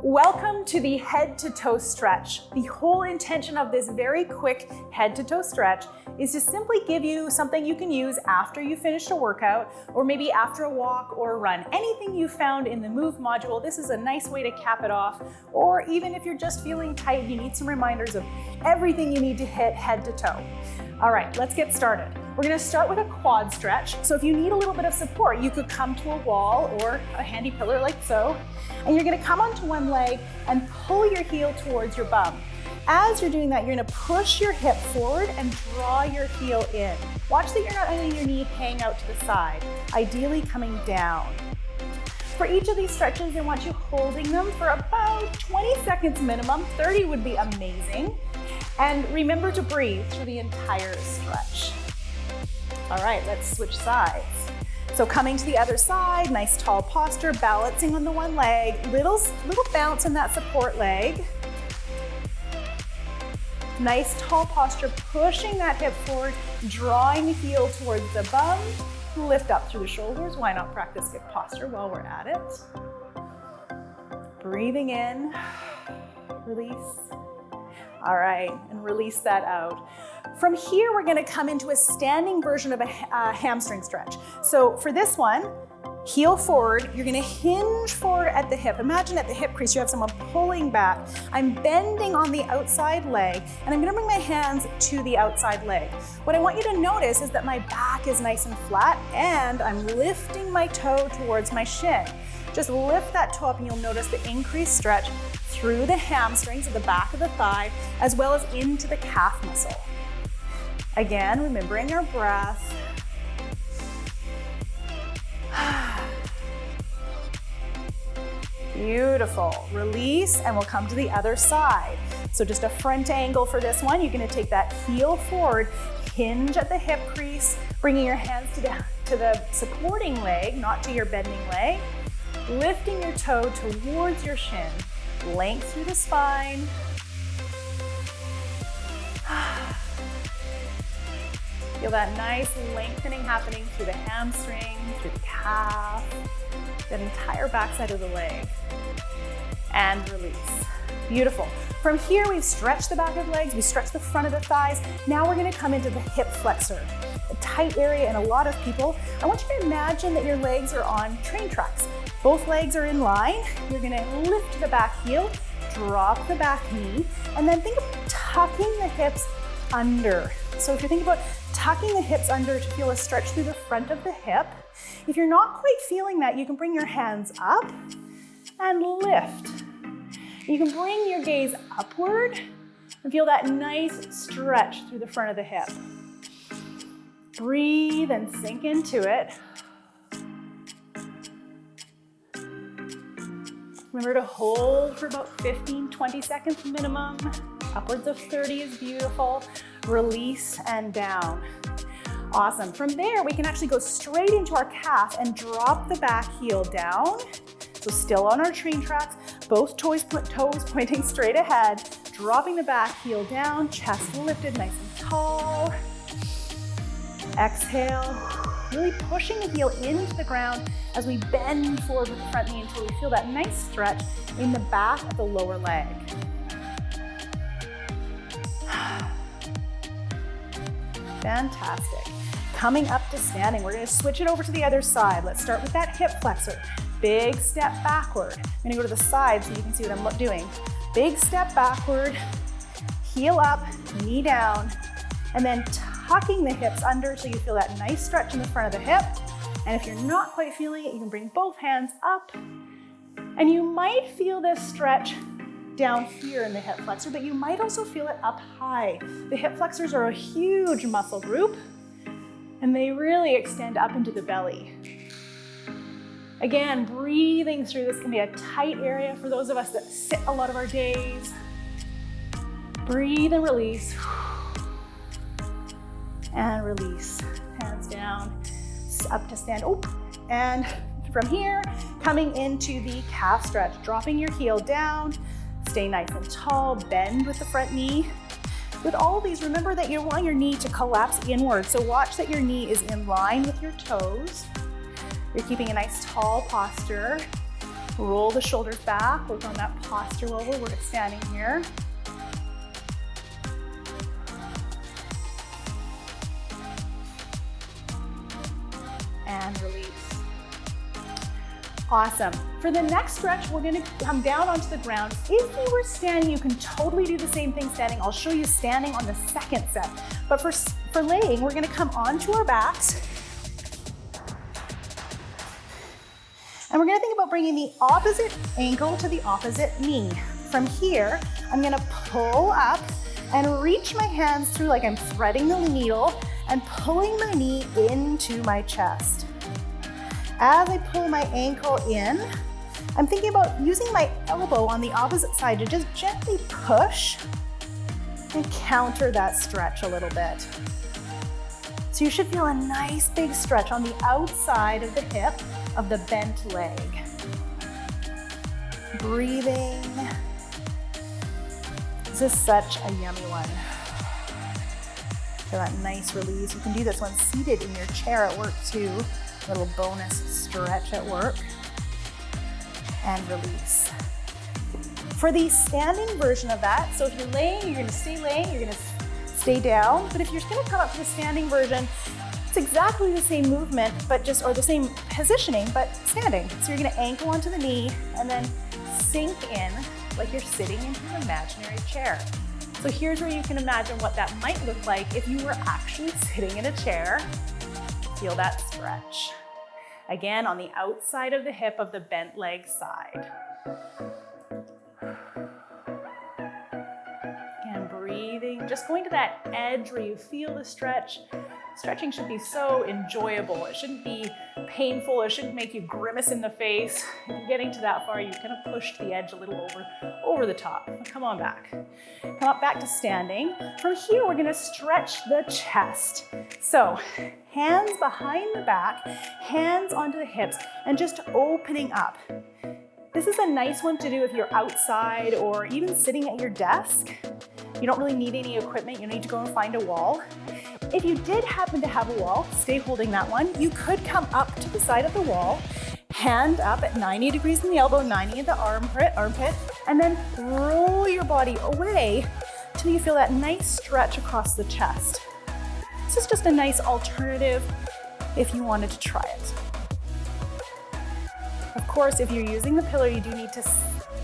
Welcome to the head to toe stretch. The whole intention of this very quick head to toe stretch is to simply give you something you can use after you finish a workout, or maybe after a walk or a run. Anything you found in the Move module, this is a nice way to cap it off. Or even if you're just feeling tight, you need some reminders of everything you need to hit head to toe. All right, let's get started. We're gonna start with a quad stretch. So if you need a little bit of support, you could come to a wall or a handy pillar like so, and you're gonna come onto one leg and pull your heel towards your bum. As you're doing that, you're gonna push your hip forward and draw your heel in. Watch that you're not letting your knee hang out to the side, ideally coming down. For each of these stretches, I want you holding them for about 20 seconds minimum. 30 would be amazing. And remember to breathe through the entire stretch. All right, let's switch sides. So coming to the other side, nice tall posture, balancing on the one leg, little bounce in that support leg. Nice tall posture, pushing that hip forward, drawing the heel towards the bum, lift up through the shoulders. Why not practice good posture while we're at it? Breathing in, release. All right, and release that out. From here, we're gonna come into a standing version of a hamstring stretch. So for this one, heel forward, you're gonna hinge forward at the hip. Imagine at the hip crease, you have someone pulling back. I'm bending on the outside leg, and I'm gonna bring my hands to the outside leg. What I want you to notice is that my back is nice and flat, and I'm lifting my toe towards my shin. Just lift that toe up, and you'll notice the increased stretch through the hamstrings at the back of the thigh, as well as into the calf muscle. Again, remembering our breath. Beautiful. Release, and we'll come to the other side. So just a front angle for this one. You're gonna take that heel forward, hinge at the hip crease, bringing your hands to the supporting leg, not to your bending leg. Lifting your toe towards your shin. Length through the spine. Feel that nice lengthening happening through the hamstring, through the calf, that entire backside of the leg. And release. Beautiful. From here, we've stretched the back of the legs, we stretched the front of the thighs. Now we're gonna come into the hip flexor, a tight area in a lot of people. I want you to imagine that your legs are on train tracks. Both legs are in line. You're gonna lift the back heel, drop the back knee, and then think of tucking the hips under. So if you're thinking about tucking the hips under to feel a stretch through the front of the hip, if you're not quite feeling that, you can bring your hands up and lift. You can bring your gaze upward and feel that nice stretch through the front of the hip. Breathe and sink into it. Remember to hold for about 15, 20 seconds minimum. Upwards of 30 is beautiful. Release and down. Awesome. From there, we can actually go straight into our calf and drop the back heel down. So still on our train tracks, both toes pointing straight ahead, dropping the back heel down, chest lifted nice and tall. Exhale, really pushing the heel into the ground as we bend forward with the front knee until we feel that nice stretch in the back of the lower leg. Fantastic. Coming up to standing, we're gonna switch it over to the other side. Let's start with that hip flexor. Big step backward. I'm gonna go to the side so you can see what I'm doing. Big step backward, heel up, knee down, and then tucking the hips under so you feel that nice stretch in the front of the hip. And if you're not quite feeling it, you can bring both hands up. And you might feel this stretch down here in the hip flexor, but you might also feel it up high. The hip flexors are a huge muscle group, and they really extend up into the belly. Again, breathing through this can be a tight area for those of us that sit a lot of our days. Breathe and release. And release. Hands down, up to stand. Oh, and from here, coming into the calf stretch, dropping your heel down. Stay nice and tall, bend with the front knee. With all of these, remember that you want your knee to collapse inward, so watch that your knee is in line with your toes. You're keeping a nice tall posture. Roll the shoulders back, work on that posture while we're standing here. And release. Awesome. For the next stretch, we're gonna come down onto the ground. If you were standing, you can totally do the same thing standing. I'll show you standing on the second set. But for laying, we're gonna come onto our backs. And we're gonna think about bringing the opposite ankle to the opposite knee. From here, I'm gonna pull up and reach my hands through like I'm threading the needle and pulling my knee into my chest. As I pull my ankle in, I'm thinking about using my elbow on the opposite side to just gently push and counter that stretch a little bit. So you should feel a nice big stretch on the outside of the hip of the bent leg. Breathing. This is such a yummy one. Feel that nice release. You can do this one seated in your chair at work too. Little bonus stretch at work. And release. For the standing version of that, so if you're laying, you're gonna stay laying, you're gonna stay down. But if you're gonna come up to the standing version, it's exactly the same movement, or the same positioning, but standing. So you're gonna ankle onto the knee and then sink in like you're sitting into an imaginary chair. So here's where you can imagine what that might look like if you were actually sitting in a chair. Feel that stretch. Again, on the outside of the hip of the bent leg side. Again, breathing, just going to that edge where you feel the stretch. Stretching should be so enjoyable. It shouldn't be painful. It shouldn't make you grimace in the face. If you're getting to that far, you kind of push the edge a little over the top. Come on back. Come up back to standing. From here, we're gonna stretch the chest. So hands behind the back, hands onto the hips, and just opening up. This is a nice one to do if you're outside or even sitting at your desk. You don't really need any equipment. You need to go and find a wall. If you did happen to have a wall, stay holding that one. You could come up to the side of the wall, hand up at 90 degrees in the elbow, 90 in the armpit, and then roll your body away till you feel that nice stretch across the chest. This is just a nice alternative if you wanted to try it. Of course, if you're using the pillow, you do need to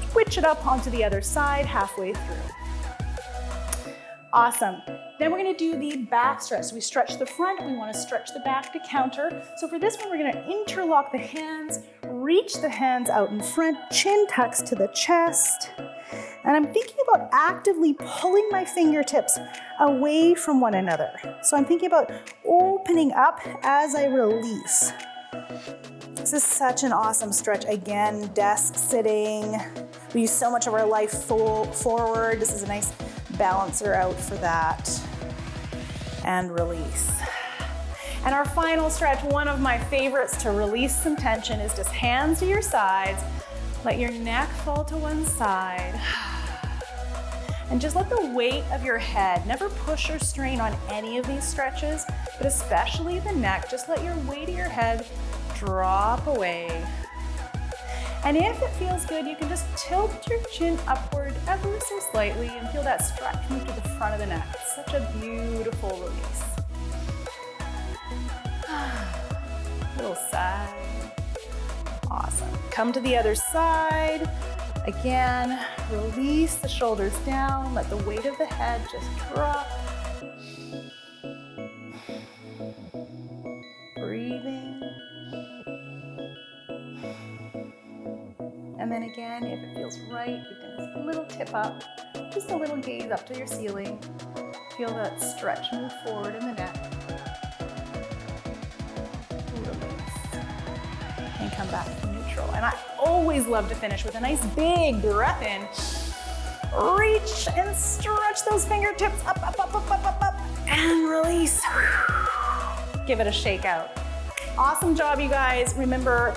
switch it up onto the other side halfway through. Awesome. Then we're gonna do the back stretch. So we stretch the front, we wanna stretch the back to counter. So for this one, we're gonna interlock the hands, reach the hands out in front, chin tucks to the chest. And I'm thinking about actively pulling my fingertips away from one another. So I'm thinking about opening up as I release. This is such an awesome stretch. Again, desk sitting. We use so much of our life forward. This is a nice balancer out for that. And release. And our final stretch, one of my favorites to release some tension, is just hands to your sides. Let your neck fall to one side. And just let the weight of your head, never push or strain on any of these stretches, but especially the neck, just let your weight of your head drop away. And if it feels good, you can just tilt your chin upward ever so slightly and feel that stretch move to the front of the neck. It's such a beautiful release. Little side. Awesome. Come to the other side. Again, release the shoulders down. Let the weight of the head just drop. Breathing. And then again, if it feels right, you can just a little tip up, just a little gaze up to your ceiling. Feel that stretch move forward in the neck. Release. And come back to neutral. And I always love to finish with a nice big breath in. Reach and stretch those fingertips up, up, up, up, up, up, up, and release. Give it a shake out. Awesome job, you guys. Remember,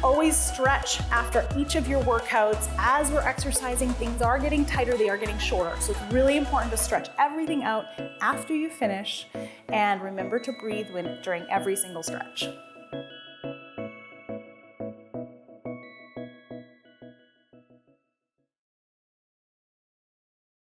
always stretch after each of your workouts. As we're exercising, things are getting tighter, they are getting shorter. So it's really important to stretch everything out after you finish. And remember to breathe during every single stretch.